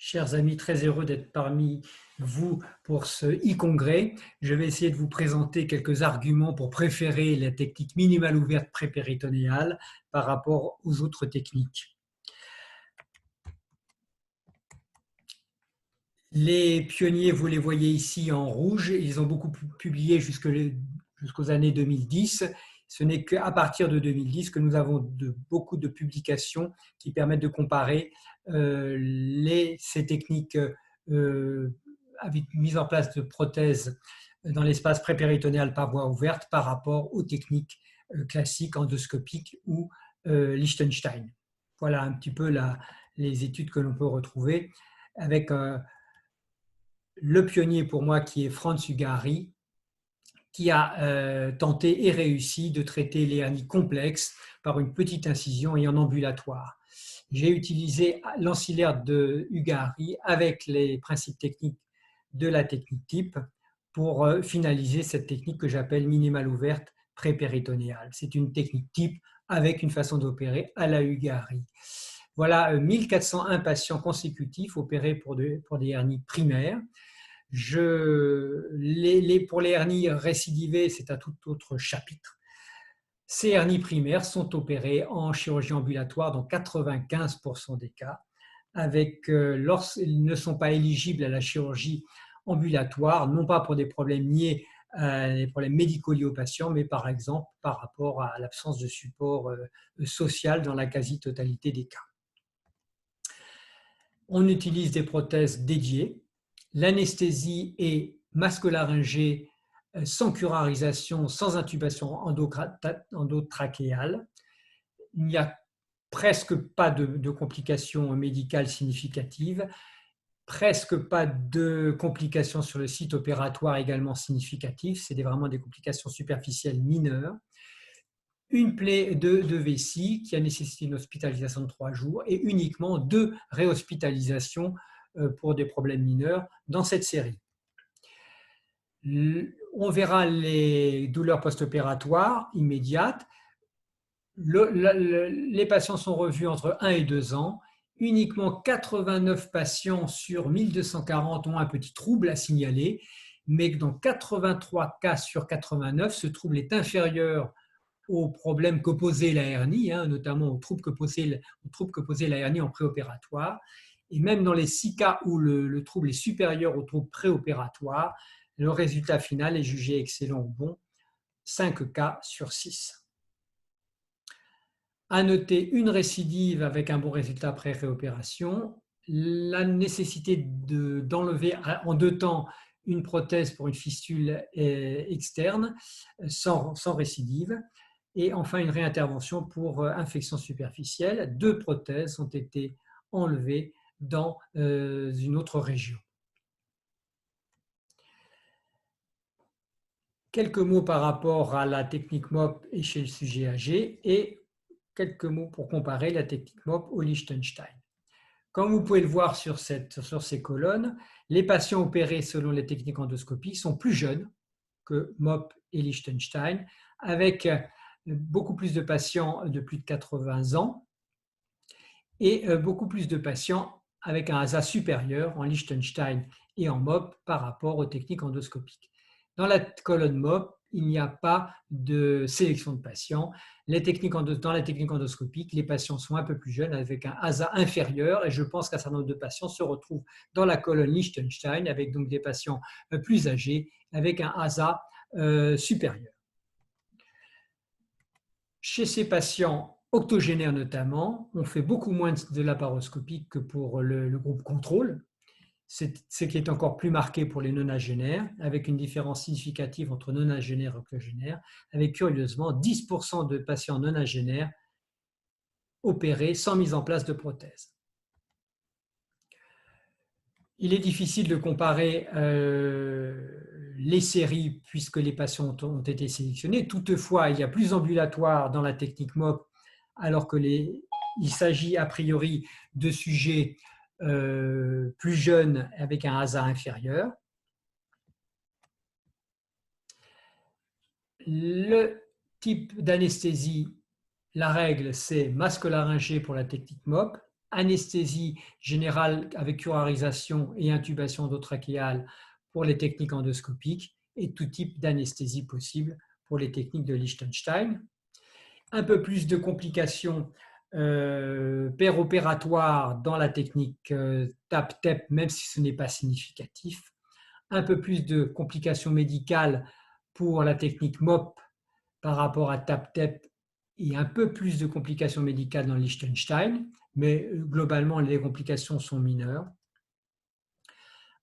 Chers amis, très heureux d'être parmi vous pour ce e-congrès. Je vais essayer de vous présenter quelques arguments pour préférer la technique minimale ouverte prépéritonéale par rapport aux autres techniques. Les pionniers, vous les voyez ici en rouge, ils ont beaucoup publié jusqu'aux années 2010. Ce n'est qu'à partir de 2010 que nous avons beaucoup de publications qui permettent de comparer ces techniques avec mise en place de prothèses dans l'espace prépéritonéal par voie ouverte par rapport aux techniques classiques endoscopiques ou Liechtenstein. Voilà un petit peu les études que l'on peut retrouver avec le pionnier pour moi qui est Franz Ugari, qui a tenté et réussi de traiter les hernies complexes par une petite incision et en ambulatoire. J'ai utilisé l'ancillaire de Ugari avec les principes techniques de la technique type pour finaliser cette technique que j'appelle minimale ouverte prépéritonéale. C'est une technique type avec une façon d'opérer à la Ugari. Voilà 1401 patients consécutifs opérés pour des hernies primaires. Pour les hernies récidivées, c'est un tout autre chapitre. Ces hernies primaires sont opérées en chirurgie ambulatoire dans 95% des cas. Lorsqu'ils ne sont pas éligibles à la chirurgie ambulatoire, non pas pour des problèmes liés à des problèmes médicaux liés aux patients, mais par exemple par rapport à l'absence de support social dans la quasi-totalité des cas. On utilise des prothèses dédiées. L'anesthésie est masque-laryngée sans curarisation, sans intubation endotrachéale. Il n'y a presque pas de complications médicales significatives, presque pas de complications sur le site opératoire également significatives. C'est vraiment des complications superficielles mineures. Une plaie de vessie qui a nécessité une hospitalisation de 3 jours et uniquement 2 réhospitalisations pour des problèmes mineurs dans cette série. On verra les douleurs post-opératoires immédiates. Les patients sont revus entre 1 et 2 ans. Uniquement 89 patients sur 1240 ont un petit trouble à signaler, mais dans 83 cas sur 89, ce trouble est inférieur aux problèmes que posait la hernie, notamment aux troubles que posait la hernie en préopératoire. Et même dans les 6 cas où le trouble est supérieur au trouble préopératoire, le résultat final est jugé excellent ou bon, 5 cas sur 6. À noter une récidive avec un bon résultat pré-réopération, la nécessité d'enlever en 2 temps une prothèse pour une fistule externe sans récidive, et enfin une réintervention pour infection superficielle. 2 prothèses ont été enlevées dans une autre région. Quelques mots par rapport à la technique MOP et chez le sujet âgé et quelques mots pour comparer la technique MOP au Liechtenstein. Comme vous pouvez le voir sur ces colonnes, les patients opérés selon les techniques endoscopiques sont plus jeunes que MOP et Liechtenstein, avec beaucoup plus de patients de plus de 80 ans et beaucoup plus de patients avec un ASA supérieur en Liechtenstein et en MOP par rapport aux techniques endoscopiques. Dans la colonne MOP, il n'y a pas de sélection de patients. Dans la technique endoscopique, les patients sont un peu plus jeunes avec un ASA inférieur et je pense qu'un certain nombre de patients se retrouvent dans la colonne Liechtenstein avec donc des patients plus âgés avec un ASA supérieur. Chez ces patients octogénaires notamment, on fait beaucoup moins de laparoscopique que pour le groupe contrôle, ce qui est encore plus marqué pour les nonagénaires, avec une différence significative entre nonagénaires et octogénaires, avec curieusement 10% de patients nonagénaires opérés sans mise en place de prothèse. Il est difficile de comparer les séries puisque les patients ont été sélectionnés. Toutefois, il y a plus ambulatoire dans la technique MOP alors qu'il s'agit a priori de sujets plus jeunes avec un ASA inférieur. Le type d'anesthésie, la règle, c'est masque laryngé pour la technique MOP, anesthésie générale avec curarisation et intubation endotrachéale pour les techniques endoscopiques et tout type d'anesthésie possible pour les techniques de Liechtenstein. Un peu plus de complications péropératoires dans la technique TAP-TEP, même si ce n'est pas significatif. Un peu plus de complications médicales pour la technique MOP par rapport à TAP-TEP et un peu plus de complications médicales dans Liechtenstein, mais globalement, les complications sont mineures.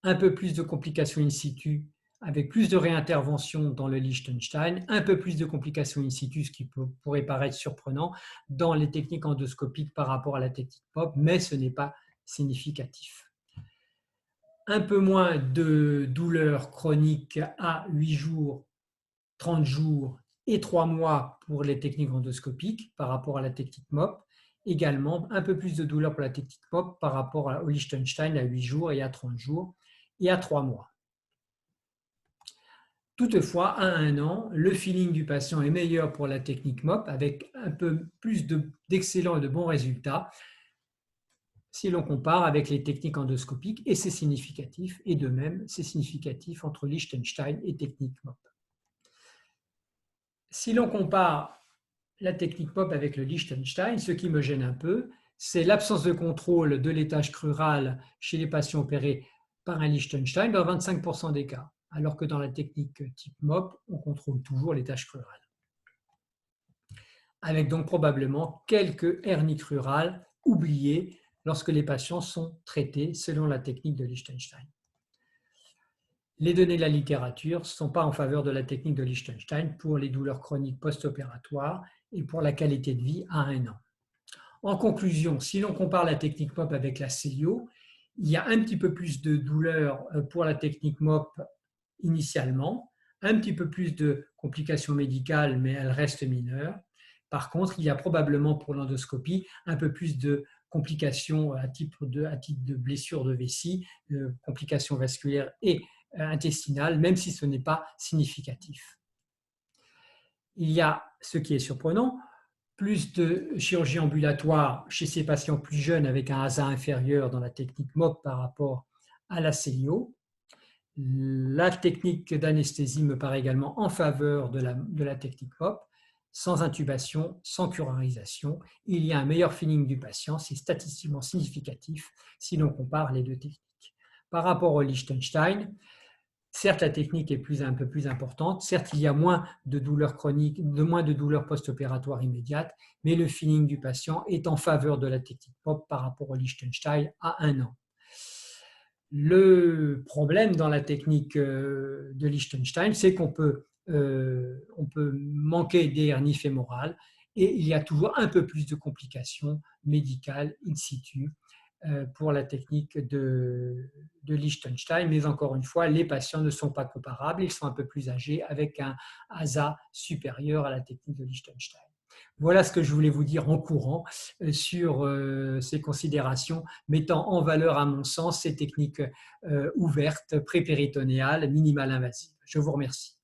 Un peu plus de complications in situ avec plus de réintervention dans le Liechtenstein, un peu plus de complications in situ, ce qui pourrait paraître surprenant, dans les techniques endoscopiques par rapport à la technique MOP, mais ce n'est pas significatif. Un peu moins de douleurs chroniques à 8 jours, 30 jours et 3 mois pour les techniques endoscopiques par rapport à la technique MOP. Également, un peu plus de douleurs pour la technique MOP par rapport au Liechtenstein à 8 jours et à 30 jours et à 3 mois. Toutefois, à 1 an, le feeling du patient est meilleur pour la technique MOP avec un peu plus d'excellents et de bons résultats si l'on compare avec les techniques endoscopiques, et c'est significatif, et de même, c'est significatif entre Liechtenstein et technique MOP. Si l'on compare la technique MOP avec le Liechtenstein, ce qui me gêne un peu, c'est l'absence de contrôle de l'étage crural chez les patients opérés par un Liechtenstein dans 25% des cas, alors que dans la technique type MOP, on contrôle toujours l'étage crural. Avec donc probablement quelques hernies crurales oubliées lorsque les patients sont traités selon la technique de Liechtenstein. Les données de la littérature ne sont pas en faveur de la technique de Liechtenstein pour les douleurs chroniques post-opératoires et pour la qualité de vie à 1 an. En conclusion, si l'on compare la technique MOP avec la CELIO, il y a un petit peu plus de douleurs pour la technique MOP initialement, un petit peu plus de complications médicales, mais elles restent mineures. Par contre, il y a probablement pour l'endoscopie un peu plus de complications à titre de blessures de vessie, complications vasculaires et intestinales, même si ce n'est pas significatif. Il y a, ce qui est surprenant, plus de chirurgie ambulatoire chez ces patients plus jeunes avec un ASA inférieur dans la technique MOP par rapport à la CELIO. La technique d'anesthésie me paraît également en faveur de la technique MOP, sans intubation, sans curarisation. Il y a un meilleur feeling du patient, c'est statistiquement significatif si l'on compare les deux techniques. Par rapport au Liechtenstein, certes, la technique est un peu plus importante, certes, il y a moins de douleurs chroniques, moins de douleurs post-opératoires immédiates, mais le feeling du patient est en faveur de la technique MOP par rapport au Liechtenstein à 1 an. Le problème dans la technique de Liechtenstein, c'est qu'on peut manquer des hernies fémorales et il y a toujours un peu plus de complications médicales in situ pour la technique de Liechtenstein, mais encore une fois, les patients ne sont pas comparables, ils sont un peu plus âgés avec un ASA supérieur à la technique de Liechtenstein. Voilà ce que je voulais vous dire en courant sur ces considérations mettant en valeur, à mon sens, ces techniques ouvertes, prépéritonéales, minimales invasives. Je vous remercie.